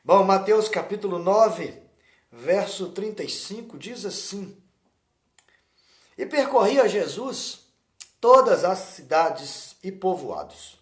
Bom, Mateus capítulo 9, verso 35, diz assim: E percorria Jesus todas as cidades e povoados,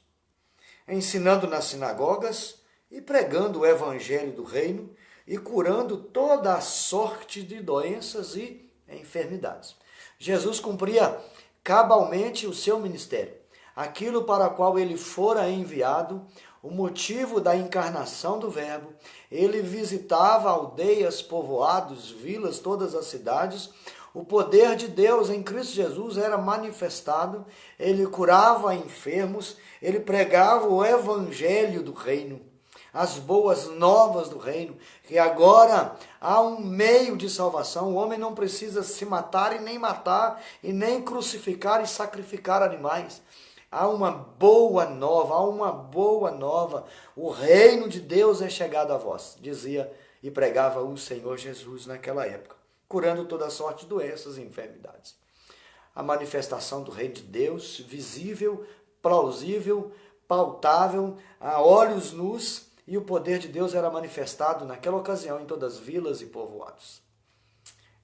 ensinando nas sinagogas e pregando o evangelho do reino e curando toda a sorte de doenças e enfermidades. Jesus cumpria cabalmente o seu ministério, aquilo para o qual ele fora enviado, o motivo da encarnação do Verbo. Ele visitava aldeias, povoados, vilas, todas as cidades. O poder de Deus em Cristo Jesus era manifestado. Ele curava enfermos, ele pregava o evangelho do reino, as boas novas do reino, que agora há um meio de salvação. O homem não precisa se matar e nem crucificar e sacrificar animais. Há uma boa nova, o reino de Deus é chegado a vós, dizia e pregava o Senhor Jesus naquela época, curando toda sorte de doenças e enfermidades. A manifestação do reino de Deus, visível, plausível, pautável, a olhos nus, e o poder de Deus era manifestado naquela ocasião em todas as vilas e povoados.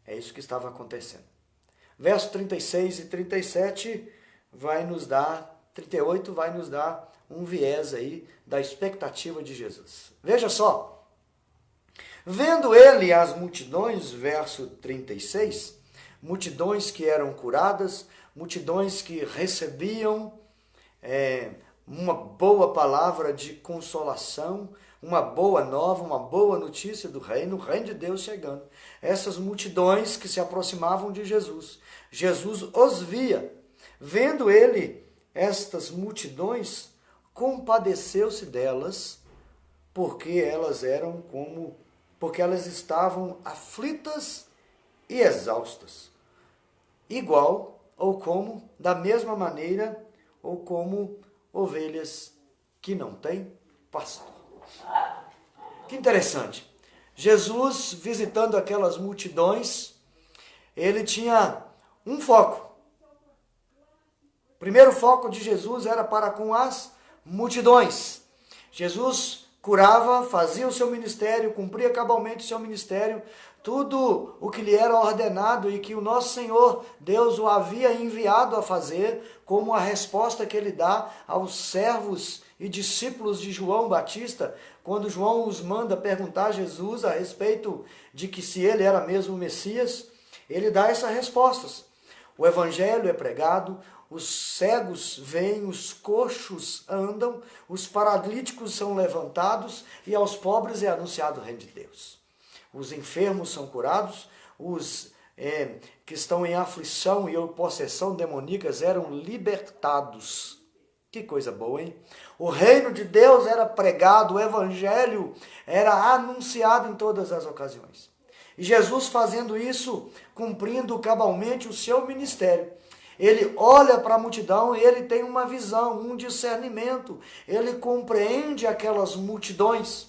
É isso que estava acontecendo. Verso 36 e 37 vai nos dar 38 vai nos dar um viés aí da expectativa de Jesus. Veja só. Vendo ele as multidões, verso 36, multidões que eram curadas, multidões que recebiam uma boa palavra de consolação, uma boa nova, uma boa notícia do reino, o reino de Deus chegando. Essas multidões que se aproximavam de Jesus. Jesus os via. Vendo ele estas multidões, compadeceu-se delas, porque elas estavam aflitas e exaustas, igual ou como, da mesma maneira, ou como ovelhas que não têm pastor. Que interessante. Jesus, visitando aquelas multidões, ele tinha um foco. O primeiro foco de Jesus era para com as multidões. Jesus curava, fazia o seu ministério, cumpria cabalmente o seu ministério, tudo o que lhe era ordenado e que o nosso Senhor, Deus, o havia enviado a fazer, como a resposta que ele dá aos servos e discípulos de João Batista, quando João os manda perguntar a Jesus a respeito de que se ele era mesmo o Messias, ele dá essas respostas. O evangelho é pregado, os cegos veem, os coxos andam, os paralíticos são levantados e aos pobres é anunciado o reino de Deus. Os enfermos são curados, os que estão em aflição e possessão demoníacas eram libertados. Que coisa boa, hein? O reino de Deus era pregado, o evangelho era anunciado em todas as ocasiões. E Jesus fazendo isso, cumprindo cabalmente o seu ministério, ele olha para a multidão e ele tem uma visão, um discernimento. Ele compreende aquelas multidões,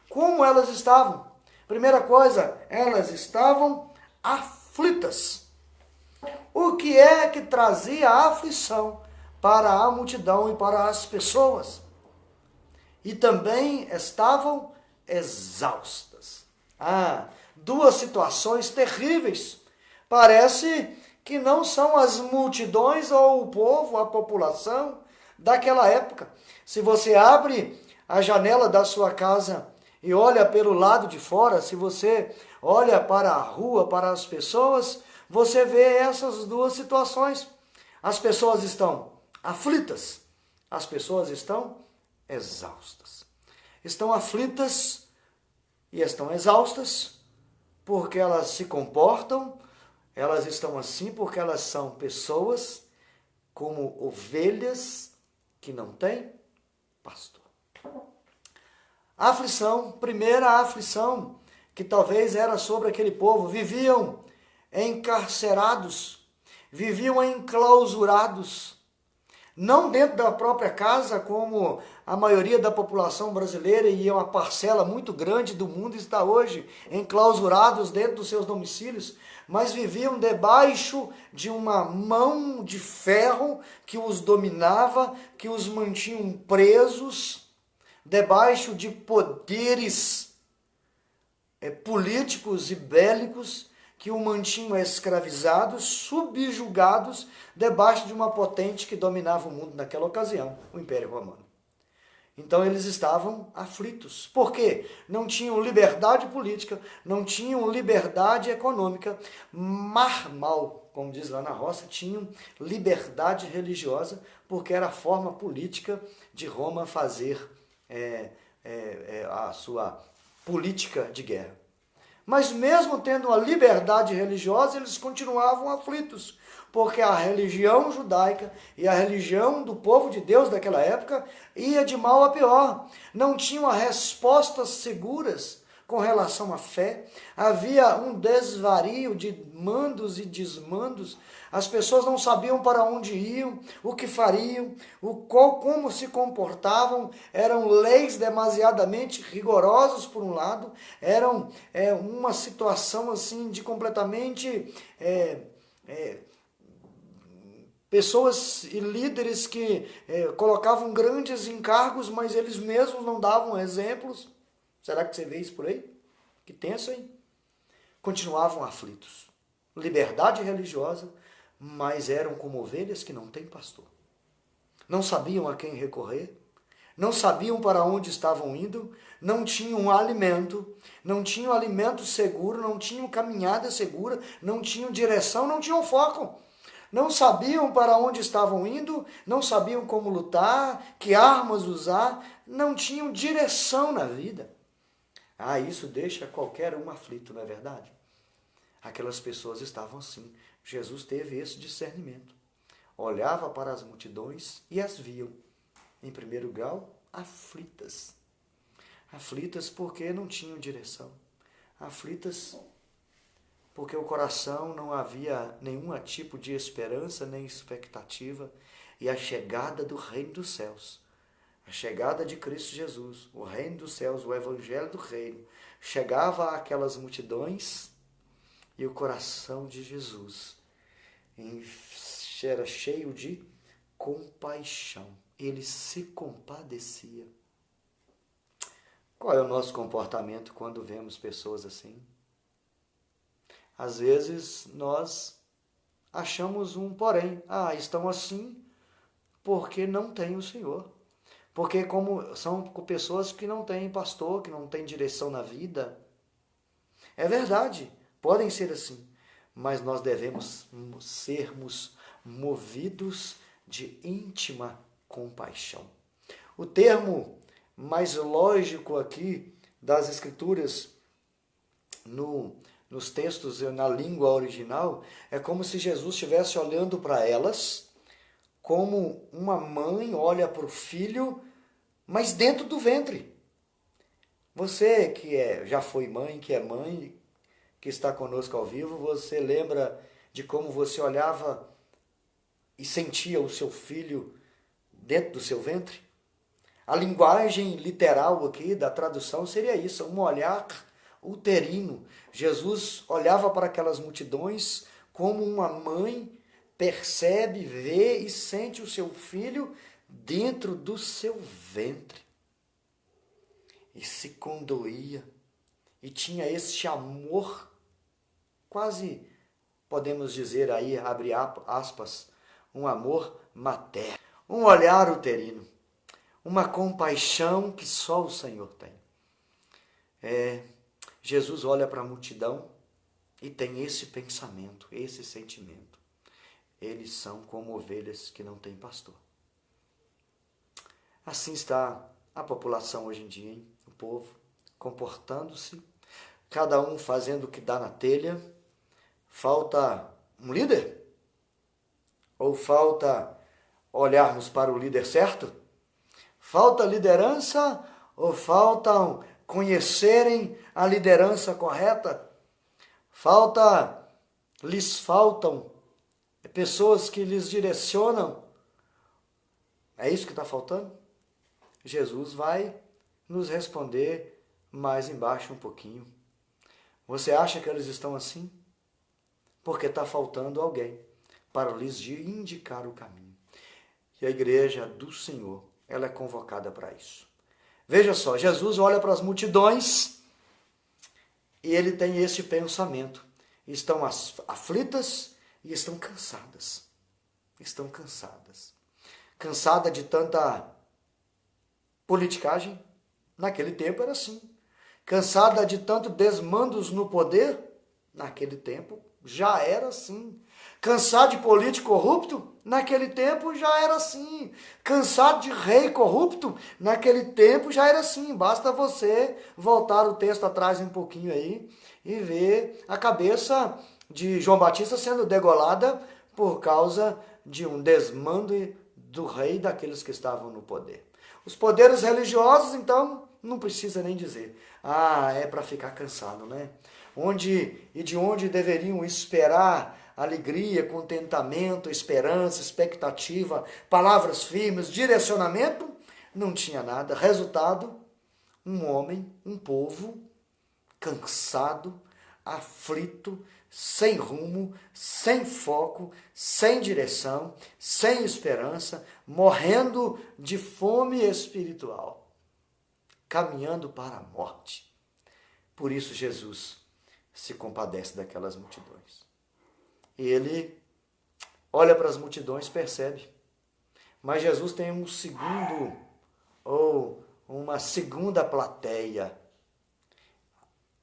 como elas estavam. Primeira coisa, elas estavam aflitas. O que é que trazia aflição para a multidão e para as pessoas? E também estavam exaustas. Duas situações terríveis. Parece que não são as multidões ou o povo, a população daquela época. Se você abre a janela da sua casa e olha pelo lado de fora, se você olha para a rua, para as pessoas, você vê essas duas situações. As pessoas estão aflitas, as pessoas estão exaustas. Estão aflitas e estão exaustas porque elas se comportam. Elas estão assim porque elas são pessoas como ovelhas que não têm pastor. A aflição, primeira aflição, que talvez era sobre aquele povo, viviam encarcerados, viviam enclausurados, não dentro da própria casa, como a maioria da população brasileira e uma parcela muito grande do mundo está hoje, enclausurados dentro dos seus domicílios, mas viviam debaixo de uma mão de ferro que os dominava, que os mantinham presos, debaixo de poderes políticos e bélicos que o mantinham escravizados, subjugados, debaixo de uma potente que dominava o mundo naquela ocasião, o Império Romano. Então eles estavam aflitos. Por quê? Não tinham liberdade política, não tinham liberdade econômica, mal, como diz lá na roça, tinham liberdade religiosa, porque era a forma política de Roma fazer a sua política de guerra. Mas mesmo tendo a liberdade religiosa, eles continuavam aflitos, porque a religião judaica e a religião do povo de Deus daquela época ia de mal a pior. Não tinham respostas seguras com relação à fé. Havia um desvario de mandos e desmandos. As pessoas não sabiam para onde iam, o que fariam, como se comportavam. Eram leis demasiadamente rigorosas por um lado, eram uma situação assim de completamente pessoas e líderes que colocavam grandes encargos, mas eles mesmos não davam exemplos. Será que você vê isso por aí? Que tenso, hein? Continuavam aflitos. Liberdade religiosa, mas eram como ovelhas que não têm pastor. Não sabiam a quem recorrer, não sabiam para onde estavam indo, não tinham alimento seguro, não tinham caminhada segura, não tinham direção, não tinham foco. Não sabiam para onde estavam indo, não sabiam como lutar, que armas usar, não tinham direção na vida. Isso deixa qualquer um aflito, não é verdade? Aquelas pessoas estavam assim. Jesus teve esse discernimento. Olhava para as multidões e as viam, em primeiro grau, aflitas. Aflitas porque não tinham direção. Aflitas porque o coração não havia nenhum tipo de esperança nem expectativa, e a chegada do reino dos céus, a chegada de Cristo Jesus, o reino dos céus, o evangelho do reino, chegava àquelas multidões e o coração de Jesus era cheio de compaixão. Ele se compadecia. Qual é o nosso comportamento quando vemos pessoas assim? Às vezes nós achamos um porém. Estão assim porque não têm o Senhor. Porque como são pessoas que não têm pastor, que não têm direção na vida. É verdade, podem ser assim. Mas nós devemos sermos movidos de íntima compaixão. O termo mais lógico aqui das Escrituras nos textos, na língua original, é como se Jesus estivesse olhando para elas, como uma mãe olha para o filho, mas dentro do ventre. Você que já foi mãe, que é mãe, que está conosco ao vivo, você lembra de como você olhava e sentia o seu filho dentro do seu ventre? A linguagem literal aqui da tradução seria isso, um olhar uterino. Jesus olhava para aquelas multidões como uma mãe percebe, vê e sente o seu filho dentro do seu ventre. E se condoía. E tinha esse amor, quase podemos dizer aí, abre aspas, um amor materno. Um olhar uterino. Uma compaixão que só o Senhor tem. Jesus olha para a multidão e tem esse pensamento, esse sentimento. Eles são como ovelhas que não têm pastor. Assim está a população hoje em dia, hein? O povo comportando-se, cada um fazendo o que dá na telha. Falta um líder? Ou falta olharmos para o líder certo? Falta liderança ou faltam conhecerem a liderança correta? Lhes faltam pessoas que lhes direcionam? É isso que está faltando? Jesus vai nos responder mais embaixo um pouquinho. Você acha que eles estão assim? Porque está faltando alguém para lhes indicar o caminho. E a igreja do Senhor, ela é convocada para isso. Veja só, Jesus olha para as multidões E ele tem esse pensamento. Estão aflitas e estão cansadas. Estão cansadas. Cansada de tanta politicagem. Naquele tempo era assim. Cansada de tanto desmandos no poder. Naquele tempo já era assim. Cansado de político corrupto? Naquele tempo já era assim. Cansado de rei corrupto? Naquele tempo já era assim. Basta você voltar o texto atrás um pouquinho aí e ver a cabeça de João Batista sendo degolada por causa de um desmando do rei e daqueles que estavam no poder. Os poderes religiosos, então, não precisa nem dizer. É para ficar cansado, né? De onde deveriam esperar alegria, contentamento, esperança, expectativa, palavras firmes, direcionamento, não tinha nada. Resultado, um homem, um povo cansado, aflito, sem rumo, sem foco, sem direção, sem esperança, morrendo de fome espiritual, caminhando para a morte. Por isso Jesus se compadece daquelas multidões. E ele olha para as multidões e percebe. Mas Jesus tem um segundo, ou uma segunda plateia,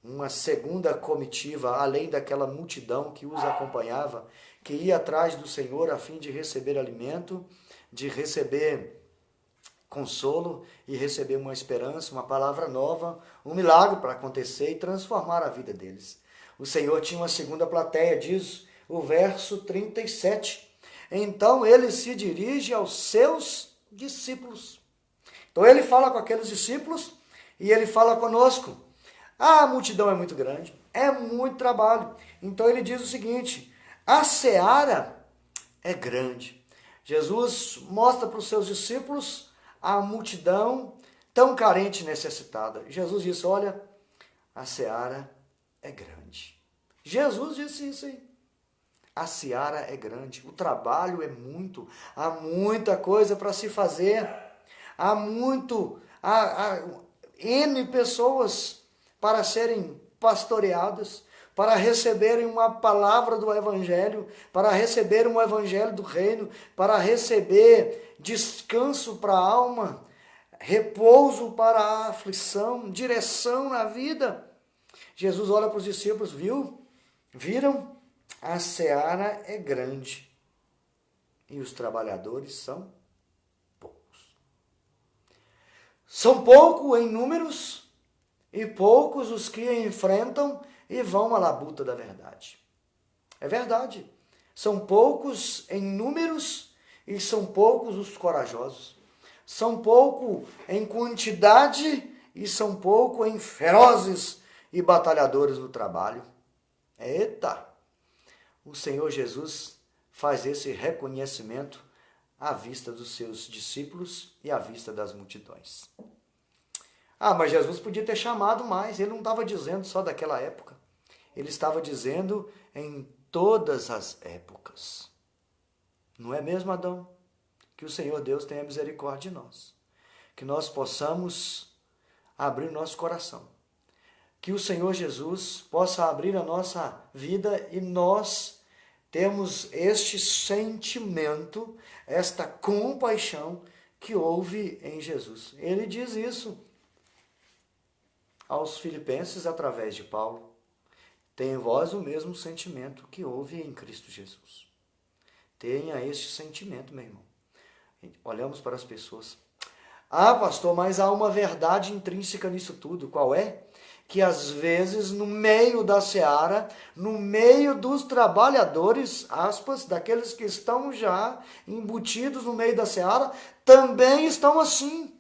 uma segunda comitiva, além daquela multidão que os acompanhava, que ia atrás do Senhor a fim de receber alimento, de receber consolo e receber uma esperança, uma palavra nova, um milagre para acontecer e transformar a vida deles. O Senhor tinha uma segunda plateia, diz o verso 37. Então ele se dirige aos seus discípulos. Então ele fala com aqueles discípulos e ele fala conosco. A multidão é muito grande, é muito trabalho. Então ele diz o seguinte: a seara é grande. Jesus mostra para os seus discípulos a multidão tão carente e necessitada. Jesus disse: olha, a seara é grande. Jesus disse isso aí. A seara é grande, o trabalho é muito, há muita coisa para se fazer, há N pessoas para serem pastoreadas, para receberem uma palavra do Evangelho, para receberem um Evangelho do Reino, para receber descanso para a alma, repouso para a aflição, direção na vida. Jesus olha para os discípulos, viram? A seara é grande e os trabalhadores são poucos. São poucos em números e poucos os que enfrentam e vão à labuta da verdade. É verdade. São poucos em números e são poucos os corajosos. São poucos em quantidade e são poucos em ferozes e batalhadores no trabalho. Eita! O Senhor Jesus faz esse reconhecimento à vista dos seus discípulos e à vista das multidões. Mas Jesus podia ter chamado mais, ele não estava dizendo só daquela época. Ele estava dizendo em todas as épocas. Não é mesmo, Adão? Que o Senhor Deus tenha misericórdia de nós. Que nós possamos abrir nosso coração. Que o Senhor Jesus possa abrir a nossa vida e nós temos este sentimento, esta compaixão que houve em Jesus. Ele diz isso aos filipenses através de Paulo. Tem em vós o mesmo sentimento que houve em Cristo Jesus. Tenha este sentimento, meu irmão. Olhamos para as pessoas. Pastor, mas há uma verdade intrínseca nisso tudo. Qual é? Que às vezes no meio da seara, no meio dos trabalhadores, aspas, daqueles que estão já embutidos no meio da seara, também estão assim.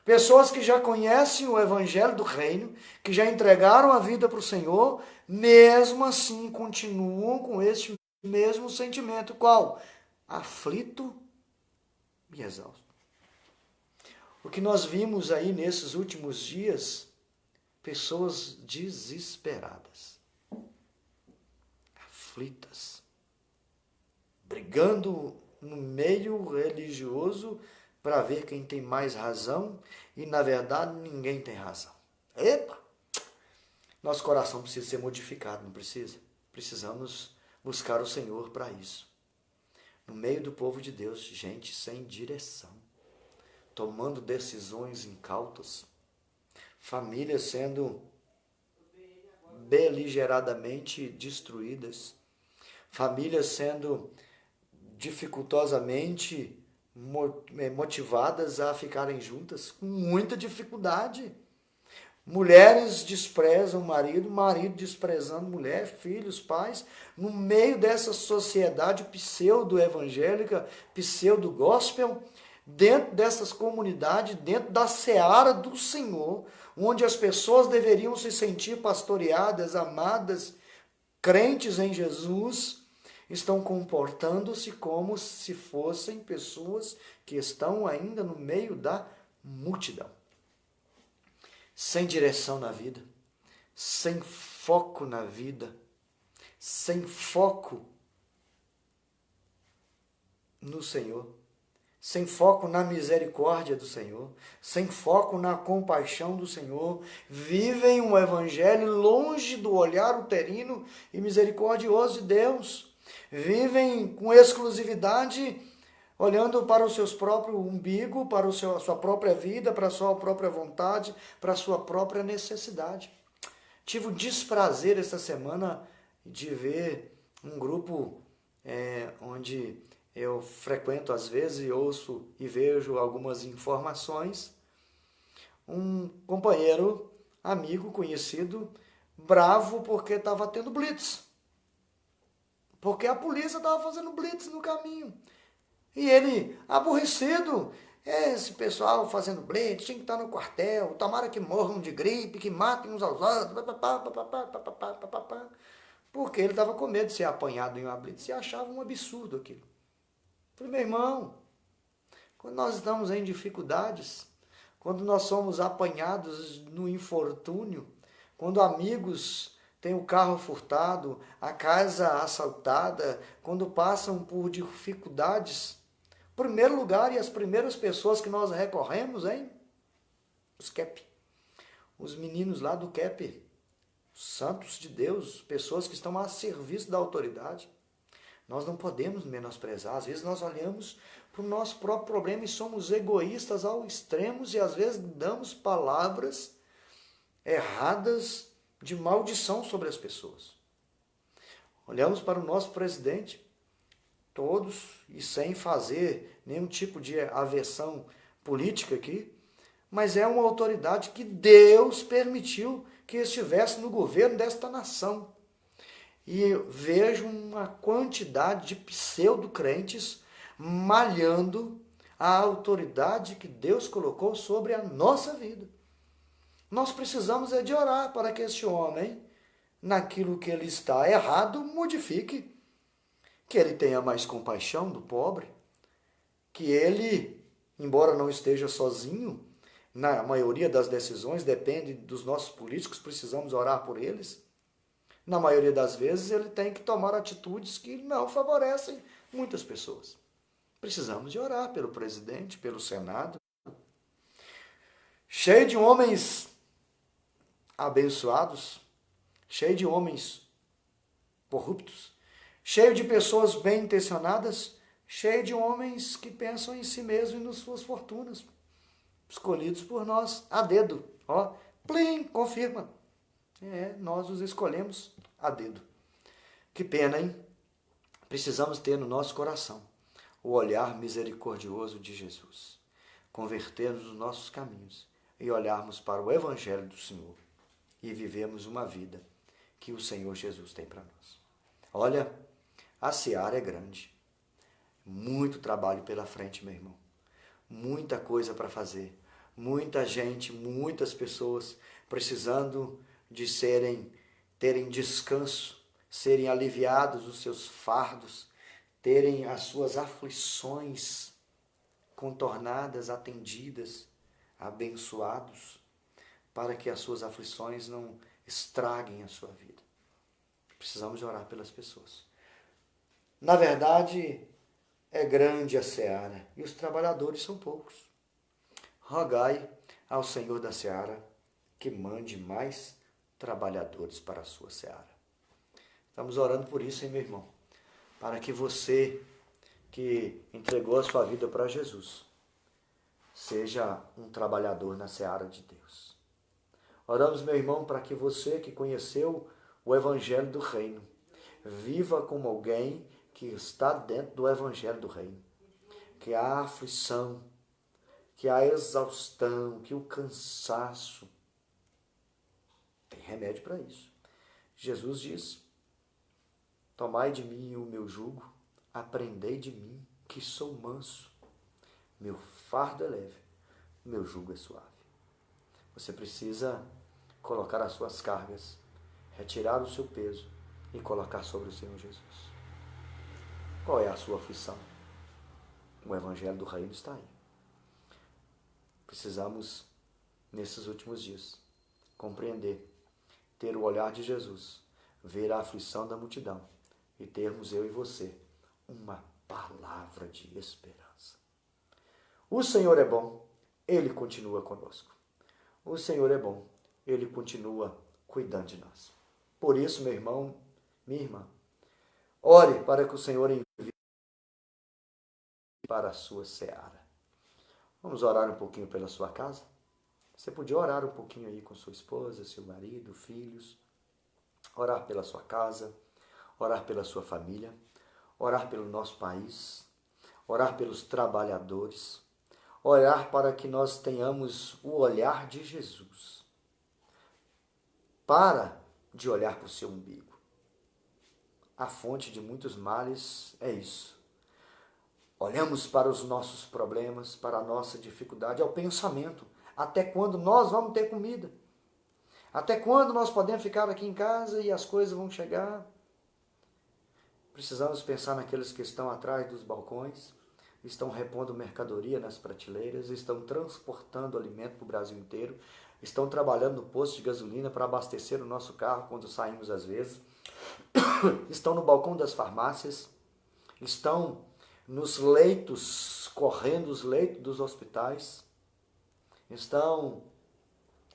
Pessoas que já conhecem o Evangelho do Reino, que já entregaram a vida para o Senhor, mesmo assim continuam com esse mesmo sentimento. Qual? Aflito e exausto. O que nós vimos aí nesses últimos dias, pessoas desesperadas, aflitas, brigando no meio religioso para ver quem tem mais razão e, na verdade, ninguém tem razão. Epa! Nosso coração precisa ser modificado, não precisa? Precisamos buscar o Senhor para isso. No meio do povo de Deus, gente sem direção, tomando decisões incautas, famílias sendo beligeradamente destruídas, famílias sendo dificultosamente motivadas a ficarem juntas, com muita dificuldade. Mulheres desprezam o marido, marido desprezando mulher, filhos, pais, no meio dessa sociedade pseudo-evangélica, pseudo-gospel, dentro dessas comunidades, dentro da seara do Senhor, onde as pessoas deveriam se sentir pastoreadas, amadas, crentes em Jesus, estão comportando-se como se fossem pessoas que estão ainda no meio da multidão. Sem direção na vida, sem foco na vida, sem foco no Senhor, sem foco na misericórdia do Senhor, sem foco na compaixão do Senhor, vivem um evangelho longe do olhar uterino e misericordioso de Deus, vivem com exclusividade, olhando para os seus próprios umbigo, para a sua própria vida, para a sua própria vontade, para a sua própria necessidade. Tive o desprazer esta semana de ver um grupo onde eu frequento às vezes e ouço e vejo algumas informações. Um companheiro, amigo, conhecido, bravo porque estava tendo blitz. Porque a polícia estava fazendo blitz no caminho. E ele, aborrecido, esse pessoal fazendo blitz, tinha que estar no quartel, tomara que morram de gripe, que matem uns aos outros, porque ele estava com medo de ser apanhado em uma blitz e achava um absurdo aquilo. Falei, meu irmão, quando nós estamos em dificuldades, quando nós somos apanhados no infortúnio, quando amigos têm o carro furtado, a casa assaltada, quando passam por dificuldades, primeiro lugar e as primeiras pessoas que nós recorremos, hein? Os CAP. Os meninos lá do CAP, santos de Deus, pessoas que estão a serviço da autoridade. Nós não podemos menosprezar. Às vezes nós olhamos para o nosso próprio problema e somos egoístas ao extremo e às vezes damos palavras erradas de maldição sobre as pessoas. Olhamos para o nosso presidente, todos, e sem fazer nenhum tipo de aversão política aqui, mas é uma autoridade que Deus permitiu que estivesse no governo desta nação. E vejo uma quantidade de pseudo-crentes malhando a autoridade que Deus colocou sobre a nossa vida. Nós precisamos de orar para que este homem, naquilo que ele está errado, modifique. Que ele tenha mais compaixão do pobre, que ele, embora não esteja sozinho, na maioria das decisões depende dos nossos políticos, precisamos orar por eles. Na maioria das vezes ele tem que tomar atitudes que não favorecem muitas pessoas. Precisamos de orar pelo presidente, pelo Senado, cheio de homens abençoados, cheio de homens corruptos, cheio de pessoas bem intencionadas, cheio de homens que pensam em si mesmos e nas suas fortunas, escolhidos por nós, a dedo, plim, confirma. Nós os escolhemos a dedo. Que pena, hein? Precisamos ter no nosso coração o olhar misericordioso de Jesus, convertermos os nossos caminhos e olharmos para o Evangelho do Senhor e vivemos uma vida que o Senhor Jesus tem para nós. Olha, a seara é grande, muito trabalho pela frente, meu irmão, muita coisa para fazer, muita gente, muitas pessoas precisando de terem descanso, serem aliviados dos seus fardos, terem as suas aflições contornadas, atendidas, abençoados, para que as suas aflições não estraguem a sua vida. Precisamos orar pelas pessoas. Na verdade, é grande a seara e os trabalhadores são poucos. Rogai ao Senhor da seara que mande mais trabalhadores para a sua seara. Estamos orando por isso, hein, meu irmão? Para que você que entregou a sua vida para Jesus seja um trabalhador na seara de Deus. Oramos, meu irmão, para que você que conheceu o Evangelho do Reino, viva como alguém que está dentro do Evangelho do Reino. Que a aflição, que a exaustão, que o cansaço, tem remédio para isso. Jesus diz: tomai de mim o meu jugo, aprendei de mim, que sou manso. Meu fardo é leve, meu jugo é suave. Você precisa colocar as suas cargas, retirar o seu peso e colocar sobre o Senhor Jesus. Qual é a sua aflição? O Evangelho do Reino está aí. Precisamos, nesses últimos dias, compreender, ter o olhar de Jesus, ver a aflição da multidão e termos eu e você uma palavra de esperança. O Senhor é bom, Ele continua conosco. O Senhor é bom, Ele continua cuidando de nós. Por isso, meu irmão, minha irmã, ore para que o Senhor envie para a sua seara. Vamos orar um pouquinho pela sua casa? Você podia orar um pouquinho aí com sua esposa, seu marido, filhos, orar pela sua casa, orar pela sua família, orar pelo nosso país, orar pelos trabalhadores, orar para que nós tenhamos o olhar de Jesus. Para de olhar para o seu umbigo. A fonte de muitos males é isso. Olhamos para os nossos problemas, para a nossa dificuldade, é o pensamento. Até quando nós vamos ter comida? Até quando nós podemos ficar aqui em casa e as coisas vão chegar? Precisamos pensar naqueles que estão atrás dos balcões, estão repondo mercadoria nas prateleiras, estão transportando alimento para o Brasil inteiro, estão trabalhando no posto de gasolina para abastecer o nosso carro quando saímos às vezes, estão no balcão das farmácias, estão nos leitos, correndo os leitos dos hospitais, estão,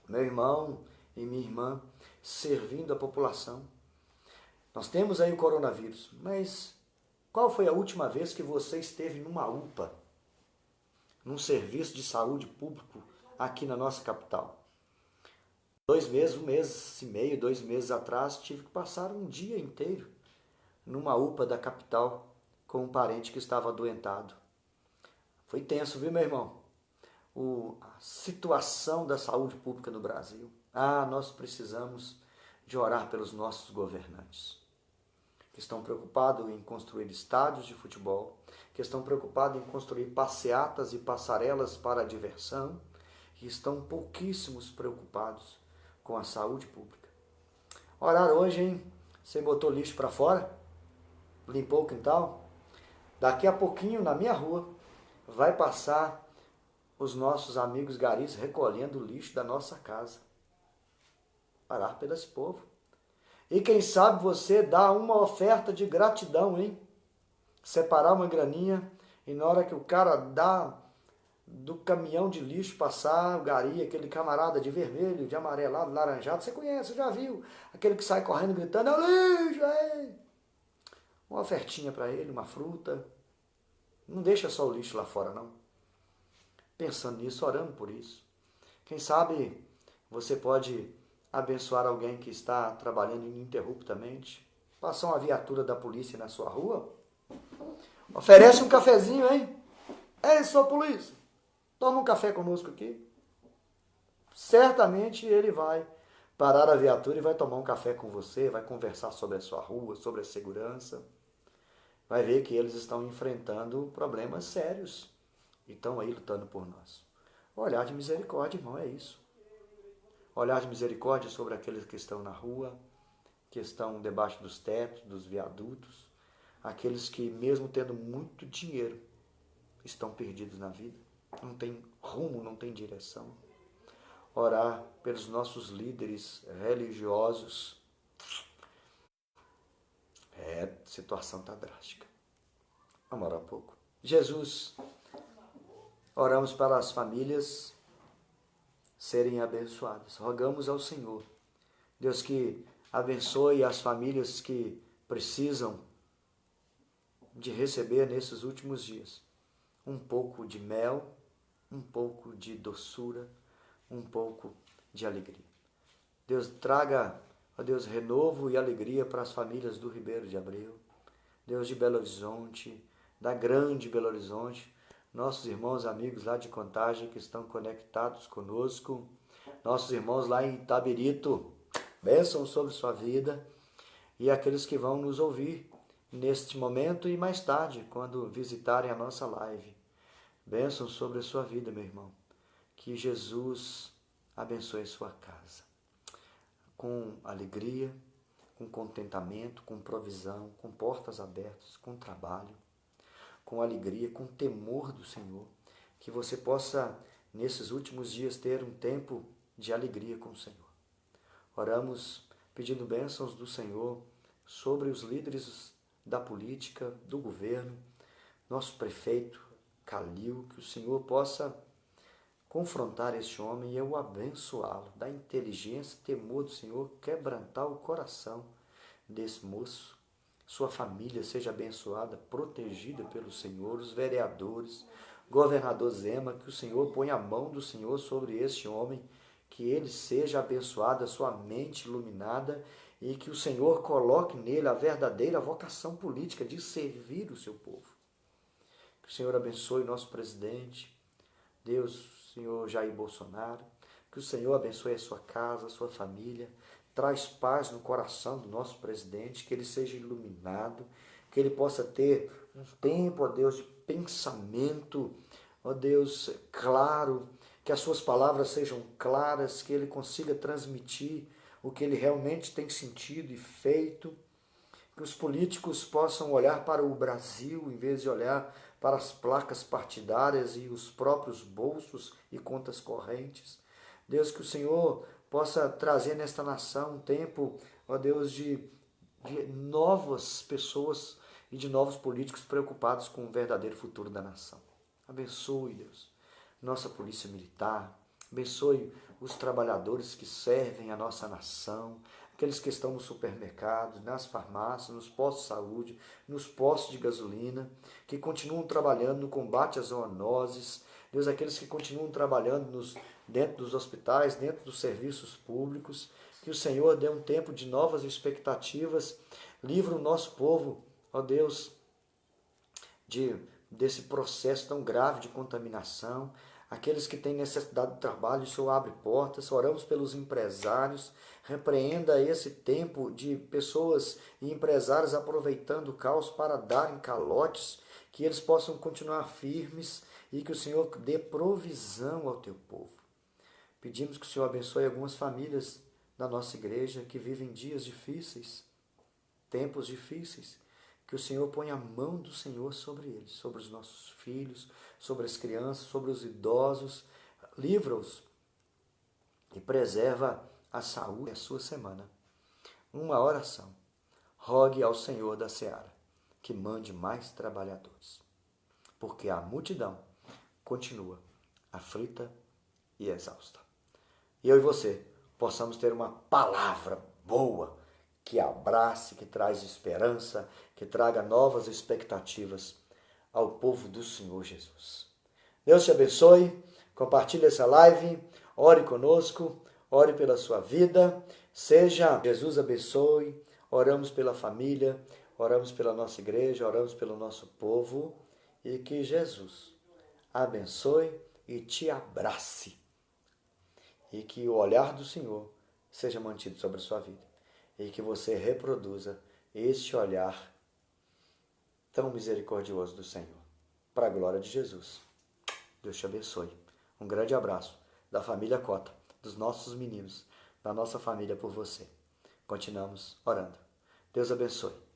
meu irmão e minha irmã, servindo a população. Nós temos aí o coronavírus, mas qual foi a última vez que você esteve numa UPA, num serviço de saúde público aqui na nossa capital? 2 meses, 1 mês e meio, 2 meses atrás, tive que passar um dia inteiro numa UPA da capital com um parente que estava adoentado. Foi tenso, viu, meu irmão? A situação da saúde pública no Brasil. Nós precisamos de orar pelos nossos governantes, que estão preocupados em construir estádios de futebol, que estão preocupados em construir passeatas e passarelas para a diversão, e estão pouquíssimos preocupados com a saúde pública. Orar hoje, hein? Você botou lixo para fora? Limpou o quintal? Daqui a pouquinho, na minha rua, vai passar os nossos amigos garis recolhendo o lixo da nossa casa. Orar pelo esse povo. E quem sabe você dá uma oferta de gratidão, hein? Separar uma graninha e na hora que o cara dá do caminhão de lixo passar, o gari, aquele camarada de vermelho, de amarelado, laranjado, você conhece, já viu? Aquele que sai correndo gritando, é o lixo, é! Uma ofertinha para ele, uma fruta. Não deixa só o lixo lá fora, não. Pensando nisso, orando por isso. Quem sabe você pode abençoar alguém que está trabalhando ininterruptamente. Passar uma viatura da polícia na sua rua. Oferece um cafezinho, hein? Ei, sua polícia, toma um café conosco aqui. Certamente ele vai parar a viatura e vai tomar um café com você, vai conversar sobre a sua rua, sobre a segurança. Vai ver que eles estão enfrentando problemas sérios e estão aí lutando por nós. Olhar de misericórdia, irmão, é isso. Olhar de misericórdia sobre aqueles que estão na rua, que estão debaixo dos tetos, dos viadutos, aqueles que, mesmo tendo muito dinheiro, estão perdidos na vida, não tem rumo, não tem direção. Orar pelos nossos líderes religiosos. A situação está drástica. Vamos orar um pouco. Jesus, oramos para as famílias serem abençoadas. Rogamos ao Senhor Deus, que abençoe as famílias que precisam de receber nesses últimos dias um pouco de mel, um pouco de doçura, um pouco de alegria. Deus, traga, ó Deus, renovo e alegria para as famílias do Ribeiro de Abreu, Deus, de Belo Horizonte, da grande Belo Horizonte, nossos irmãos amigos lá de Contagem que estão conectados conosco, nossos irmãos lá em Itabirito, bênção sobre sua vida, e aqueles que vão nos ouvir neste momento e mais tarde, quando visitarem a nossa live. Bênção sobre a sua vida, meu irmão. Que Jesus abençoe a sua casa. Com alegria, com contentamento, com provisão, com portas abertas, com trabalho, com alegria, com temor do Senhor. Que você possa, nesses últimos dias, ter um tempo de alegria com o Senhor. Oramos pedindo bênçãos do Senhor sobre os líderes da política, do governo, nosso prefeito Calil, que o Senhor possa confrontar este homem e o abençoá-lo, dar inteligência, temor do Senhor, quebrantar o coração desse moço. Sua família seja abençoada, protegida pelo Senhor, os vereadores, governador Zema, que o Senhor ponha a mão do Senhor sobre este homem, que ele seja abençoado, a sua mente iluminada e que o Senhor coloque nele a verdadeira vocação política de servir o seu povo. Que o Senhor abençoe nosso presidente, Deus, Senhor Jair Bolsonaro, que o Senhor abençoe a sua casa, a sua família, traz paz no coração do nosso presidente, que ele seja iluminado, que ele possa ter um tempo, ó Deus, de pensamento, ó Deus, claro, que as suas palavras sejam claras, que ele consiga transmitir o que ele realmente tem sentido e feito, que os políticos possam olhar para o Brasil em vez de olhar para as placas partidárias e os próprios bolsos e contas correntes. Deus, que o Senhor possa trazer nesta nação um tempo, ó Deus, de novas pessoas e de novos políticos preocupados com o verdadeiro futuro da nação. Abençoe, Deus, nossa polícia militar, abençoe os trabalhadores que servem a nossa nação, aqueles que estão nos supermercados, nas farmácias, nos postos de saúde, nos postos de gasolina, que continuam trabalhando no combate às zoonoses. Deus, aqueles que continuam trabalhando dentro dos hospitais, dentro dos serviços públicos, que o Senhor dê um tempo de novas expectativas, livre o nosso povo, ó Deus, desse processo tão grave de contaminação. Aqueles que têm necessidade de trabalho, o Senhor abre portas. Oramos pelos empresários, repreenda esse tempo de pessoas e empresários aproveitando o caos para darem calotes, que eles possam continuar firmes e que o Senhor dê provisão ao teu povo. Pedimos que o Senhor abençoe algumas famílias da nossa igreja que vivem dias difíceis, tempos difíceis, que o Senhor ponha a mão do Senhor sobre eles, sobre os nossos filhos, sobre as crianças, sobre os idosos, livra-os e preserva a saúde da sua semana. Uma oração, rogue ao Senhor da Seara que mande mais trabalhadores, porque a multidão continua aflita e exausta. E eu e você possamos ter uma palavra boa, que abrace, que traz esperança, que traga novas expectativas ao povo do Senhor Jesus. Deus te abençoe, compartilhe essa live, ore conosco, ore pela sua vida, seja Jesus abençoe, oramos pela família, oramos pela nossa igreja, oramos pelo nosso povo e que Jesus abençoe e te abrace e que o olhar do Senhor seja mantido sobre a sua vida e que você reproduza este olhar tão misericordioso do Senhor. Para a glória de Jesus. Deus te abençoe. Um grande abraço da família Cota, dos nossos meninos, da nossa família por você. Continuamos orando. Deus abençoe.